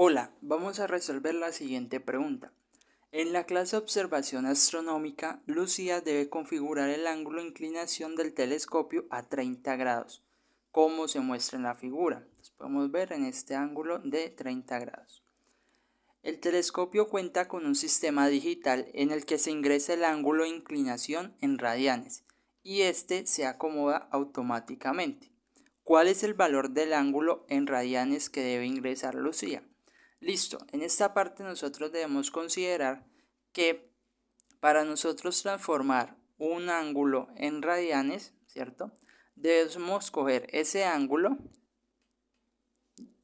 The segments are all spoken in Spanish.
Hola, vamos a resolver la siguiente pregunta. En la clase Observación Astronómica, Lucía debe configurar el ángulo de inclinación del telescopio a 30 grados, como se muestra en la figura. Entonces, podemos ver en este ángulo de 30 grados. El telescopio cuenta con un sistema digital en el que se ingresa el ángulo de inclinación en radianes y este se acomoda automáticamente. ¿Cuál es el valor del ángulo en radianes que debe ingresar Lucía? Listo, en esta parte nosotros debemos considerar que para nosotros transformar un ángulo en radianes, ¿cierto? Debemos coger ese ángulo,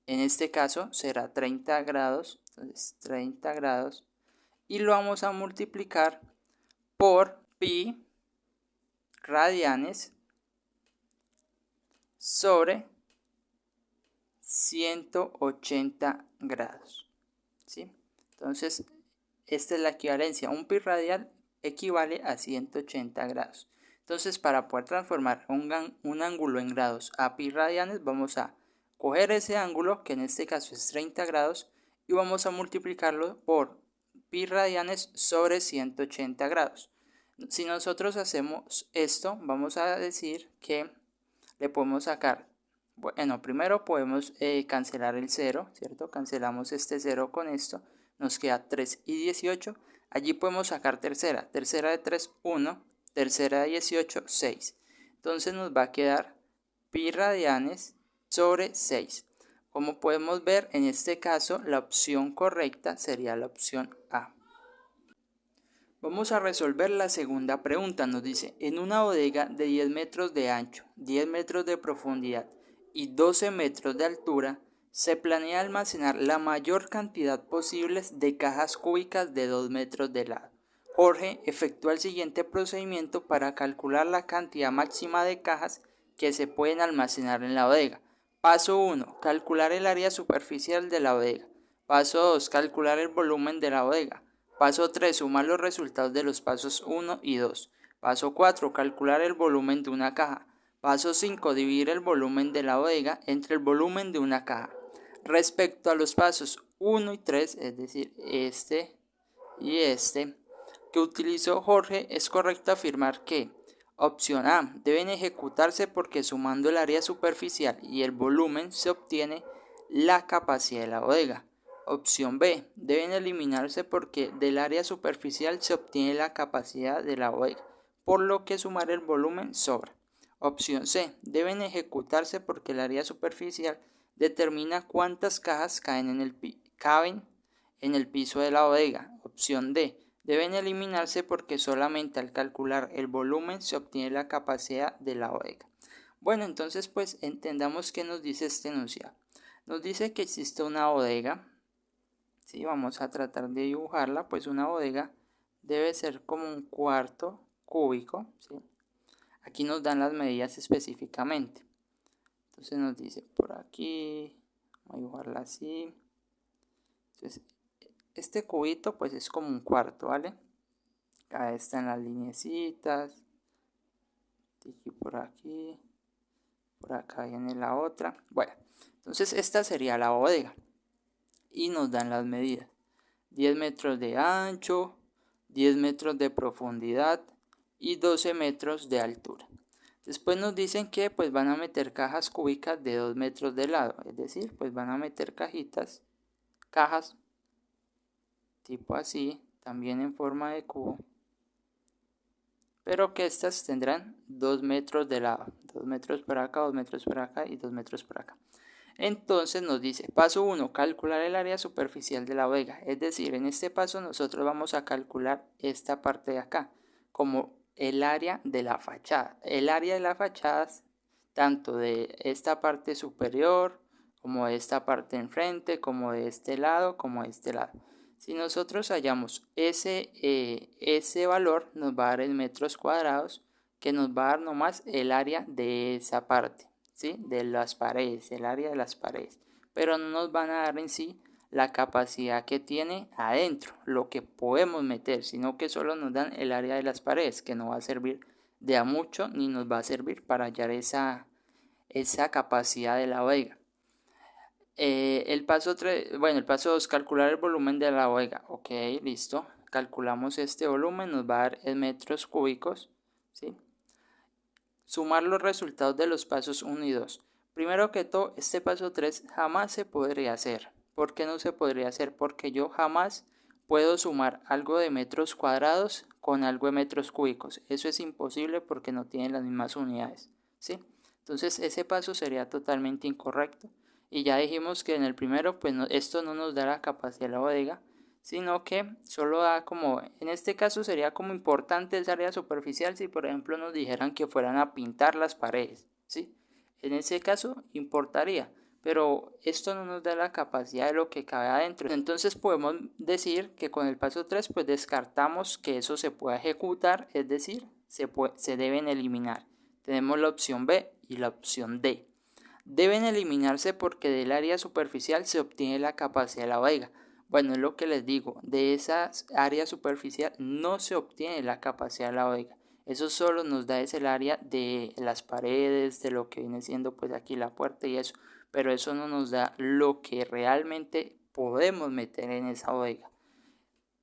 en este caso será 30 grados, entonces 30 grados, y lo vamos a multiplicar por pi radianes sobre 180 grados, ¿sí? Entonces, esta es la equivalencia. Un pi radial equivale a 180 grados. Entonces, para poder transformar un ángulo en grados a pi radianes, vamos a coger ese ángulo, que en este caso es 30 grados, y vamos a multiplicarlo por pi radianes sobre 180 grados. Si nosotros hacemos esto, vamos a decir que le podemos sacar, bueno, primero podemos cancelar el 0, ¿cierto? Cancelamos este 0 con esto, nos queda 3 y 18. Allí podemos sacar tercera, tercera de 3, 1, tercera de 18, 6. Entonces nos va a quedar pi radianes sobre 6. Como podemos ver, en este caso la opción correcta sería la opción A. Vamos a resolver la segunda pregunta. Nos dice, en una bodega de 10 metros de ancho, 10 metros de profundidad y 12 metros de altura, se planea almacenar la mayor cantidad posible de cajas cúbicas de 2 metros de lado. Jorge efectúa el siguiente procedimiento para calcular la cantidad máxima de cajas que se pueden almacenar en la bodega. Paso 1. Calcular el área superficial de la bodega. Paso 2. Calcular el volumen de la bodega. Paso 3. Sumar los resultados de los pasos 1 y 2. Paso 4. Calcular el volumen de una caja. Paso 5. Dividir el volumen de la bodega entre el volumen de una caja. Respecto a los pasos 1 y 3, es decir, este y este, que utilizó Jorge, es correcto afirmar que opción A deben ejecutarse porque sumando el área superficial y el volumen se obtiene la capacidad de la bodega. Opción B deben eliminarse porque del área superficial se obtiene la capacidad de la bodega, por lo que sumar el volumen sobra. Opción C deben ejecutarse porque el área superficial determina cuántas cajas caben en el piso de la bodega. Opción D deben eliminarse porque solamente al calcular el volumen se obtiene la capacidad de la bodega. Bueno, entonces pues entendamos qué nos dice este enunciado. Nos dice que existe una bodega, ¿sí? Vamos a tratar de dibujarla, pues una bodega debe ser como un cuarto cúbico, ¿sí? Aquí nos dan las medidas específicamente. Entonces nos dice por aquí, vamos a dibujarla así. Entonces, este cubito pues es como un cuarto, ¿vale? Acá están las lineecitas, por acá viene la otra. Bueno, entonces esta sería la bodega y nos dan las medidas. 10 metros de ancho, 10 metros de profundidad y 12 metros de altura. Después nos dicen que pues van a meter cajas cúbicas de 2 metros de lado, es decir, pues van a meter cajas tipo así, también en forma de cubo, pero que estas tendrán 2 metros de lado, 2 metros por acá, 2 metros por acá y 2 metros por acá. Entonces nos dice, paso 1, calcular el área superficial de la bodega, es decir, en este paso nosotros vamos a calcular esta parte de acá, como el área de la fachada. El área de la fachada, tanto de esta parte superior, como de esta parte enfrente, como de este lado, como de este lado. Si nosotros hallamos ese valor, nos va a dar en metros cuadrados, que nos va a dar nomás el área de esa parte, ¿sí? De las paredes, el área de las paredes. Pero no nos van a dar en sí la capacidad que tiene adentro, lo que podemos meter, sino que solo nos dan el área de las paredes, que no va a servir de a mucho ni nos va a servir para hallar esa capacidad de la bodega. El paso 3, bueno, el paso 2, calcular el volumen de la bodega. Ok, listo. Calculamos este volumen, nos va a dar en metros cúbicos, ¿sí? Sumar los resultados de los pasos 1 y 2. Primero que todo, este paso 3 jamás se podría hacer. ¿Por qué no se podría hacer? Porque yo jamás puedo sumar algo de metros cuadrados con algo de metros cúbicos. Eso es imposible porque no tienen las mismas unidades, ¿sí? Entonces ese paso sería totalmente incorrecto. Y ya dijimos que en el primero, pues esto no nos da la capacidad de la bodega, sino que solo da como, en este caso sería como importante esa área superficial si por ejemplo nos dijeran que fueran a pintar las paredes, ¿sí? En ese caso importaría, pero esto no nos da la capacidad de lo que cabe adentro. Entonces podemos decir que con el paso 3 pues descartamos que eso se pueda ejecutar, es decir, se deben eliminar. Tenemos la opción B y la opción D. Deben eliminarse porque del área superficial se obtiene la capacidad de la bodega. Bueno, es lo que les digo, de esa área superficial no se obtiene la capacidad de la bodega. Eso solo nos da el área de las paredes, de lo que viene siendo pues aquí la puerta y eso. Pero eso no nos da lo que realmente podemos meter en esa bodega.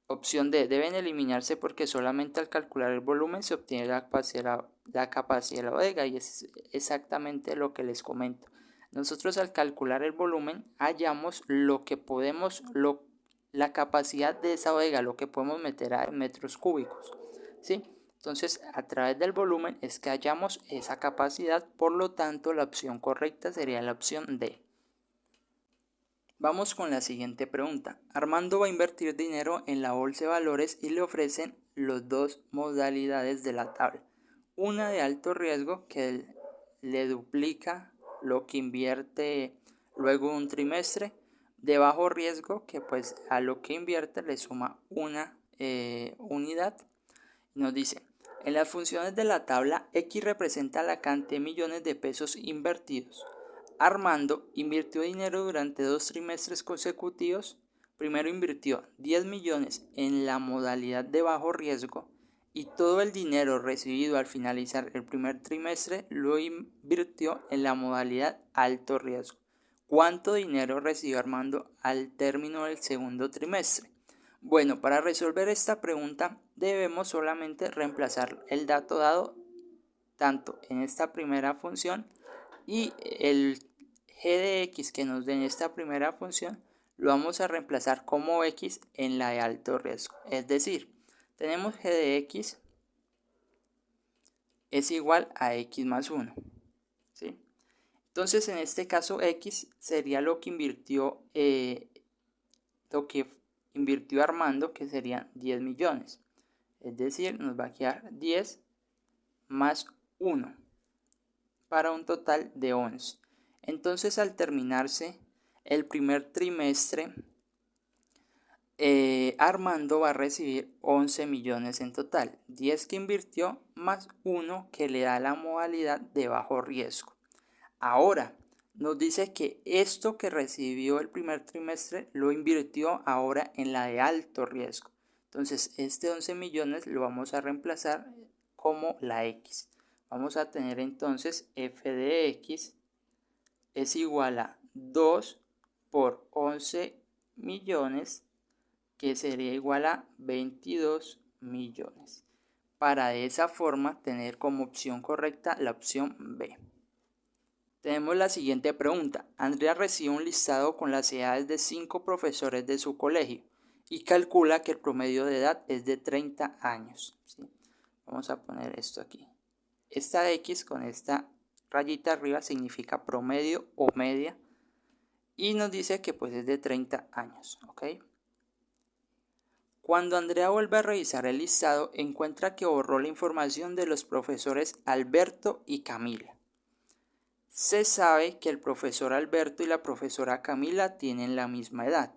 Opción D, deben eliminarse porque solamente al calcular el volumen se obtiene la capacidad de la bodega y es exactamente lo que les comento. Nosotros al calcular el volumen hallamos lo que podemos, la capacidad de esa bodega, lo que podemos meter a metros cúbicos, ¿sí? Entonces a través del volumen es que hallamos esa capacidad, por lo tanto la opción correcta sería la opción D. Vamos con la siguiente pregunta. Armando va a invertir dinero en la bolsa de valores y le ofrecen las dos modalidades de la tabla. Una de alto riesgo que le duplica lo que invierte luego un trimestre. De bajo riesgo que pues a lo que invierte le suma una unidad. Nos dice, en las funciones de la tabla X representa la cantidad de millones de pesos invertidos. Armando invirtió dinero durante 2 trimestres consecutivos. Primero invirtió 10 millones en la modalidad de bajo riesgo y todo el dinero recibido al finalizar el primer trimestre lo invirtió en la modalidad alto riesgo. ¿Cuánto dinero recibió Armando al término del segundo trimestre? Bueno, para resolver esta pregunta debemos solamente reemplazar el dato dado tanto en esta primera función y el g de x que nos den esta primera función lo vamos a reemplazar como x en la de alto riesgo. Es decir, tenemos g de x es igual a x más 1. ¿Sí? Entonces en este caso x sería lo que invirtió Armando, que serían 10 millones. Es decir, nos va a quedar 10 más 1 para un total de 11. Entonces al terminarse el primer trimestre, Armando va a recibir 11 millones en total. 10 que invirtió más 1 que le da la modalidad de bajo riesgo. Ahora nos dice que esto que recibió el primer trimestre lo invirtió ahora en la de alto riesgo. Entonces este 11 millones lo vamos a reemplazar como la X. Vamos a tener entonces f de x es igual a 2 por 11 millones, que sería igual a 22 millones. Para de esa forma tener como opción correcta la opción B. Tenemos la siguiente pregunta. Andrea recibe un listado con las edades de 5 profesores de su colegio y calcula que el promedio de edad es de 30 años. ¿Sí? Vamos a poner esto aquí. Esta X con esta rayita arriba significa promedio o media y nos dice que pues es de 30 años. ¿Ok? Cuando Andrea vuelve a revisar el listado, encuentra que borró la información de los profesores Alberto y Camila. Se sabe que el profesor Alberto y la profesora Camila tienen la misma edad.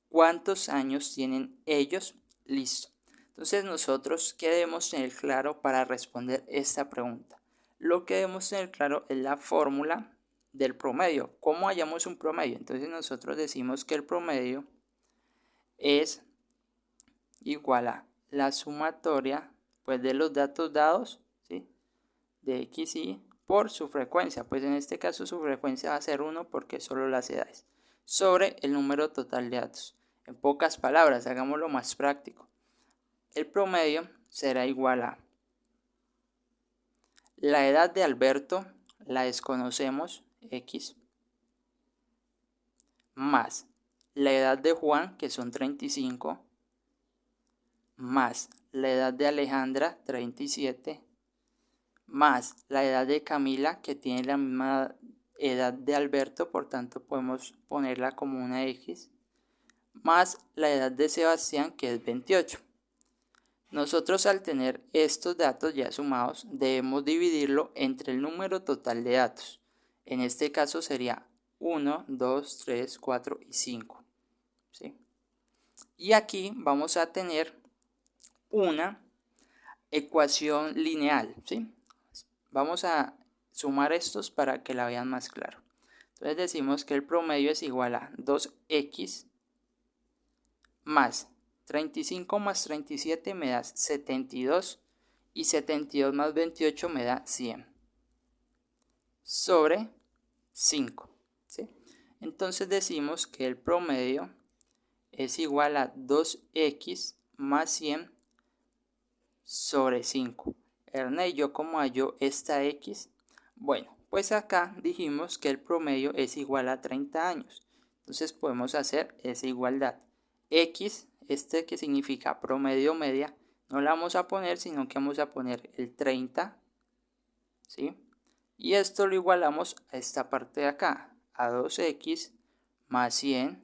¿Cuántos años tienen ellos? Listo. Entonces nosotros, ¿qué debemos tener claro para responder esta pregunta? Lo que debemos tener claro es la fórmula del promedio. ¿Cómo hallamos un promedio? Entonces nosotros decimos que el promedio es igual a la sumatoria pues, de los datos dados, ¿sí? De x y por su frecuencia. Pues en este caso su frecuencia va a ser 1 porque solo las edades. sobre el número total de datos. En pocas palabras, hagámoslo más práctico. El promedio será igual a la edad de Alberto, la desconocemos, X, más la edad de Juan, que son 35, más la edad de Alejandra, 37, más la edad de Camila, que tiene la misma edad de Alberto, por tanto podemos ponerla como una X, más la edad de Sebastián, que es 28. Nosotros, al tener estos datos ya sumados, debemos dividirlo entre el número total de datos. En este caso sería 1, 2, 3, 4 y 5. ¿Sí? Y aquí vamos a tener una ecuación lineal. ¿Sí? Vamos a sumar estos para que la vean más claro. Entonces decimos que el promedio es igual a 2x más 35 más 37 me da 72 y 72 más 28 me da 100 sobre 5. ¿Sí? Entonces decimos que el promedio es igual a 2x más 100 sobre 5. Ernest, ¿yo cómo hallo esta x? Bueno, pues acá dijimos que el promedio es igual a 30 años. Entonces podemos hacer esa igualdad. X, este que significa promedio media, no la vamos a poner, sino que vamos a poner el 30, ¿sí? Y esto lo igualamos a esta parte de acá, a 2x más 100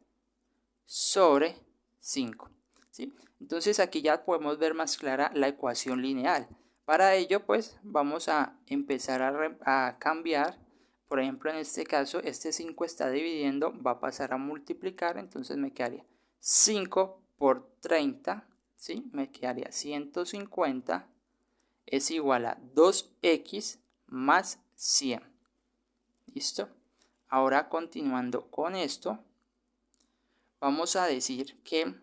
sobre 5, ¿sí? Entonces aquí ya podemos ver más clara la ecuación lineal. Para ello, pues vamos a empezar a cambiar. Por ejemplo, en este caso, este 5 está dividiendo, va a pasar a multiplicar, entonces me quedaría 5 por 30, ¿sí? Me quedaría 150, es igual a 2x más 100. ¿Listo? Ahora, continuando con esto, vamos a decir que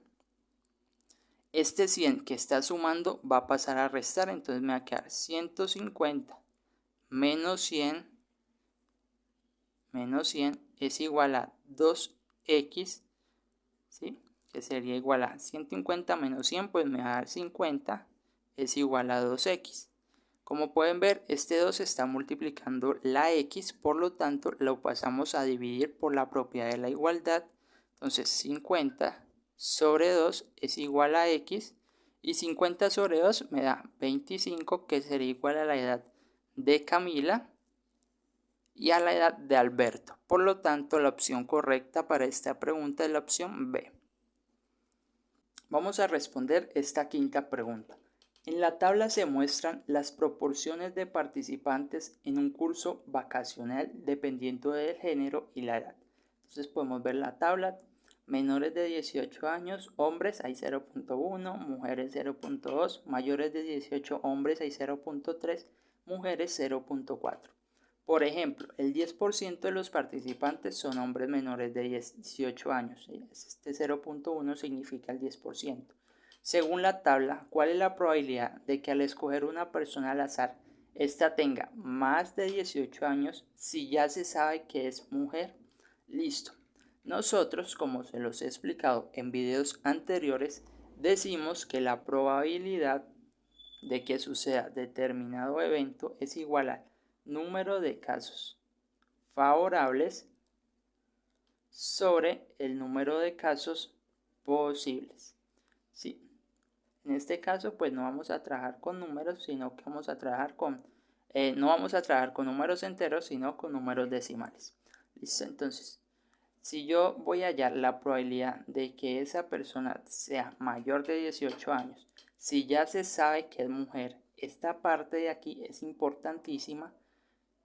este 100 que está sumando va a pasar a restar, entonces me va a quedar 150 menos 100 es igual a 2x, ¿sí? Que sería igual a 150 menos 100, pues me va a dar 50, es igual a 2x. Como pueden ver, este 2 está multiplicando la x, por lo tanto lo pasamos a dividir por la propiedad de la igualdad. Entonces 50 sobre 2 es igual a x, y 50 sobre 2 me da 25, que sería igual a la edad de Camila y a la edad de Alberto. Por lo tanto, la opción correcta para esta pregunta es la opción B. Vamos a responder esta quinta pregunta. En la tabla se muestran las proporciones de participantes en un curso vacacional dependiendo del género y la edad. Entonces podemos ver la tabla. Menores de 18 años, hombres hay 0.1, mujeres 0.2, mayores de 18 hombres hay 0.3, mujeres 0.4. Por ejemplo, el 10% de los participantes son hombres menores de 18 años. Este 0.1 significa el 10%. Según la tabla, ¿cuál es la probabilidad de que al escoger una persona al azar, ésta tenga más de 18 años si ya se sabe que es mujer? Listo. Nosotros, como se los he explicado en videos anteriores, decimos que la probabilidad de que suceda determinado evento es igual al número de casos favorables sobre el número de casos posibles. ¿Sí? En este caso, pues no vamos a trabajar con números, sino que vamos a trabajar con, no vamos a trabajar con números enteros, sino con números decimales. ¿Listo? Entonces, si yo voy a hallar la probabilidad de que esa persona sea mayor de 18 años, si ya se sabe que es mujer, esta parte de aquí es importantísima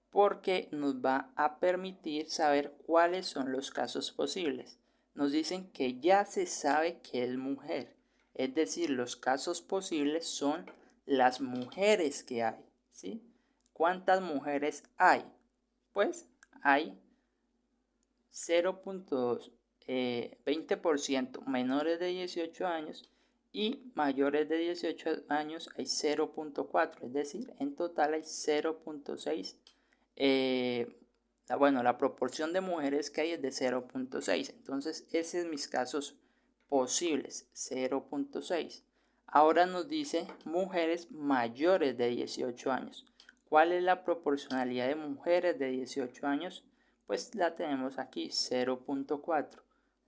porque nos va a permitir saber cuáles son los casos posibles. Nos dicen que ya se sabe que es mujer, es decir, los casos posibles son las mujeres que hay, ¿sí? ¿Cuántas mujeres hay? Pues hay 0.2, 20% menores de 18 años y mayores de 18 años hay 0.4, es decir, en total hay 0.6 la proporción de mujeres que hay es de 0.6. Entonces, ese es mis casos posibles, 0.6. Ahora nos dice mujeres mayores de 18 años. ¿Cuál es la proporcionalidad de mujeres de 18 años? Pues la tenemos aquí, 0.4.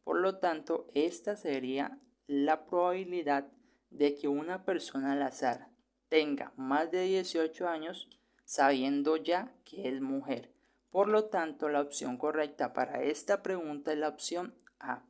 Por lo tanto, esta sería la probabilidad de que una persona al azar tenga más de 18 años sabiendo ya que es mujer. Por lo tanto, la opción correcta para esta pregunta es la opción A,